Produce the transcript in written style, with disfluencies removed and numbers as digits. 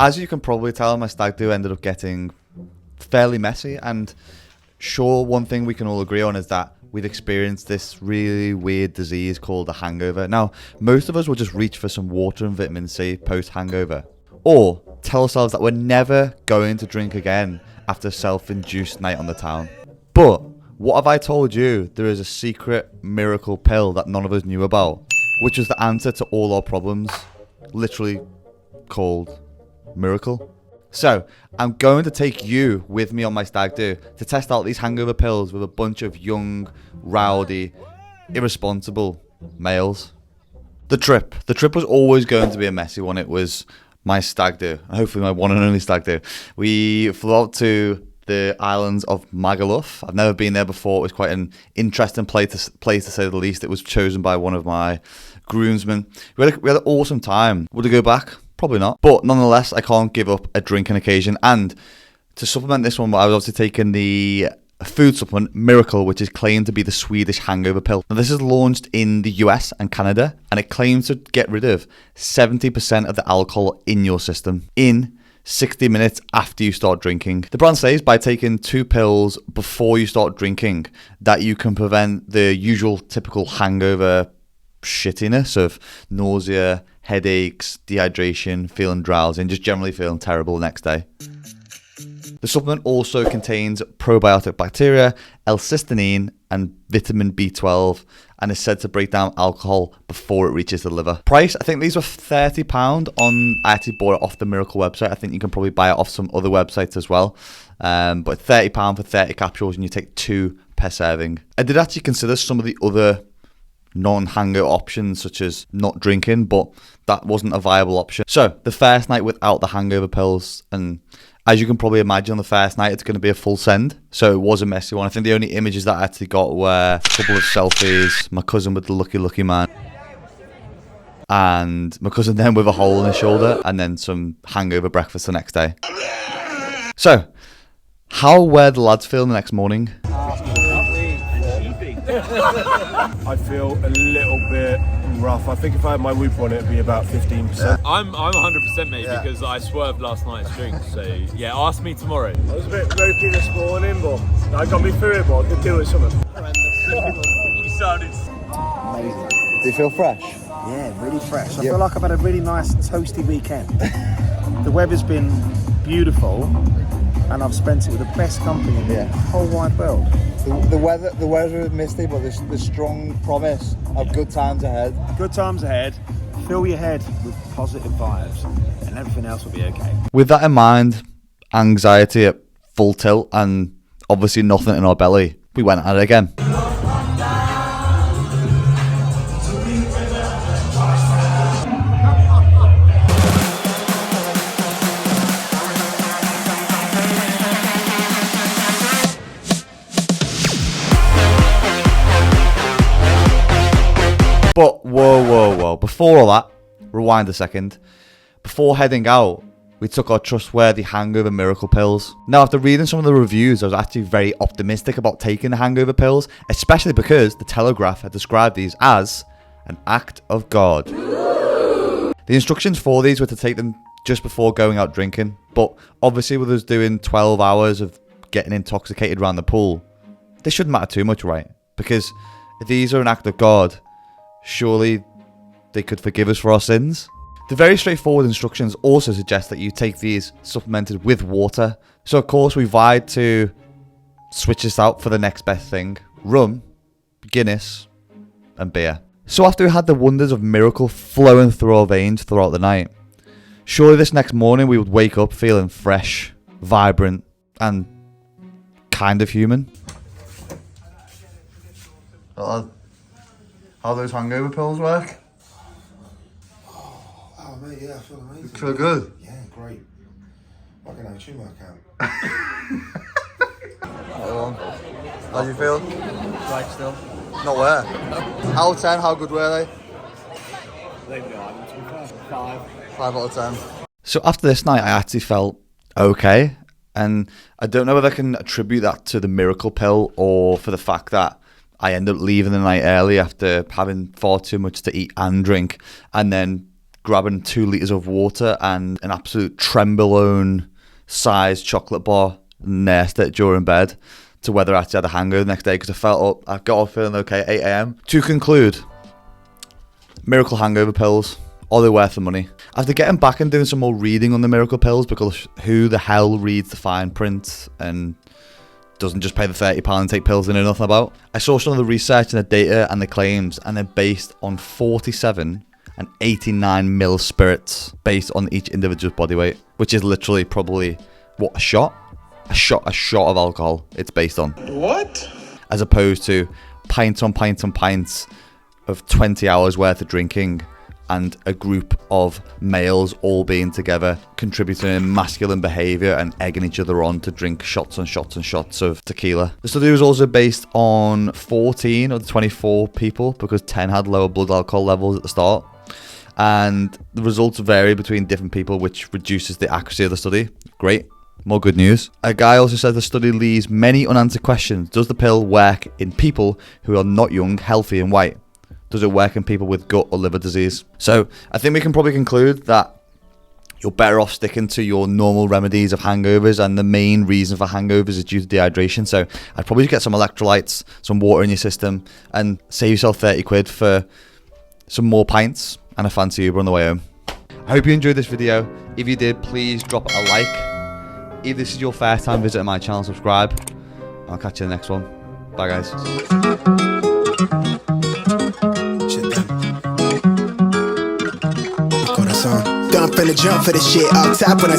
as you can probably tell, my stag do ended up getting fairly messy. And sure, one thing we can all agree on is that we'd experienced this really weird disease called a hangover. Now, most of us will just reach for some water and vitamin C post-hangover, or tell ourselves that we're never going to drink again after a self-induced night on the town. But what have I told you? There is a secret miracle pill that none of us knew about, which was the answer to all our problems, literally called Miracle. So I'm going to take you with me on my stag do to test out these hangover pills with a bunch of young, rowdy, irresponsible males. The trip was always going to be a messy one. It was my stag do, and hopefully my one and only stag do. We flew out to the islands of Magaluf. I've never been there before. It was quite an interesting place to say the least. It was chosen by one of my groomsmen. We had an awesome time. Would I go back? Probably not. But nonetheless, I can't give up a drinking occasion. And to supplement this one, I was obviously taking the food supplement Miracle, which is claimed to be the Swedish hangover pill. Now, this is launched in the US and Canada, and it claims to get rid of 70% of the alcohol in your system in 60 minutes after you start drinking. The brand says by taking 2 pills before you start drinking that you can prevent the usual typical hangover shittiness of nausea, headaches, dehydration, feeling drowsy, and just generally feeling terrible the next day. The supplement also contains probiotic bacteria, L-cysteine, and vitamin B12, and is said to break down alcohol before it reaches the liver. Price, I think these were £30 on, I actually bought it off the Miracle website. I think you can probably buy it off some other websites as well. But £30 for 30 capsules, and you take 2 per serving. I did actually consider some of the other non-hangover options, such as not drinking, but that wasn't a viable option. So the first night without the hangover pills, and as you can probably imagine, on the first night it's going to be a full send, so it was a messy one. I think the only images that I actually got were a couple of selfies, my cousin with the lucky man, and my cousin then with a hole in his shoulder, and then some hangover breakfast the next day. So how were the lads feeling the next morning? I feel a little bit rough. I think if I had my whoop on, it'd be about 15%. I'm 100% mate, because I swerved last night's drink. So yeah, ask me tomorrow. I was a bit ropey this morning, but I got me through it. But I could do it something. You sounded Amazing. Do you feel fresh? Yeah, really fresh. I feel like I've had a really nice toasty weekend. The weather's been beautiful, and I've spent it with the best company in the whole wide world. The weather is misty, but there's the strong promise of good times ahead. Good times ahead. Fill your head with positive vibes, and everything else will be okay. With that in mind, anxiety at full tilt, and obviously nothing in our belly, we went at it again. But whoa, before all that, rewind a second. Before heading out, we took our trustworthy hangover miracle pills. Now, after reading some of the reviews, I was actually very optimistic about taking the hangover pills, especially because the Telegraph had described these as an act of God. The instructions for these were to take them just before going out drinking, but obviously with us doing 12 hours of getting intoxicated around the pool, this shouldn't matter too much, right? Because if these are an act of God, surely they could forgive us for our sins. The very straightforward instructions also suggest that you take these supplemented with water. So of course we vied to switch this out for the next best thing: rum, Guinness, and beer. So after we had the wonders of Miracle flowing through our veins throughout the night, surely this next morning we would wake up feeling fresh, vibrant, and kind of human. How those hangover pills work? Oh mate, yeah, I feel amazing. You feel good? Yeah, great. I can have a tumour account. How do you feel? right still. Not where? Out of 10, how good were they? They've got 5. 5 out of 10. So after this night, I actually felt okay. And I don't know whether I can attribute that to the miracle pill or for the fact that I ended up leaving the night early after having far too much to eat and drink, and then grabbing 2 litres of water and an absolute Trenbolone sized chocolate bar and nursed it during bed to whether I actually had a hangover the next day, because I got up feeling okay at 8 a.m. To conclude, miracle hangover pills, are they worth the money? After getting back and doing some more reading on the miracle pills, because who the hell reads the fine print and doesn't just pay the £30 and take pills they know nothing about? I saw some of the research and the data and the claims, and they're based on 47 and 89 mil spirits based on each individual's body weight, which is literally probably what, a shot of alcohol it's based on. What? As opposed to pints on pints on pints of 20 hours worth of drinking and a group of males all being together, contributing in masculine behaviour and egging each other on to drink shots and shots and shots of tequila. The study was also based on 14 of the 24 people, because 10 had lower blood alcohol levels at the start. And the results vary between different people, which reduces the accuracy of the study. Great. More good news. A guy also said the study leaves many unanswered questions. Does the pill work in people who are not young, healthy and white? Does it work in people with gut or liver disease? So I think we can probably conclude that you're better off sticking to your normal remedies of hangovers, and the main reason for hangovers is due to dehydration. So I'd probably get some electrolytes, some water in your system, and save yourself 30 quid for some more pints and a fancy Uber on the way home. I hope you enjoyed this video. If you did, please drop a like. If this is your first time visiting my channel, subscribe. I'll catch you in the next one. Bye guys. Don't finna jump for the shit up top when I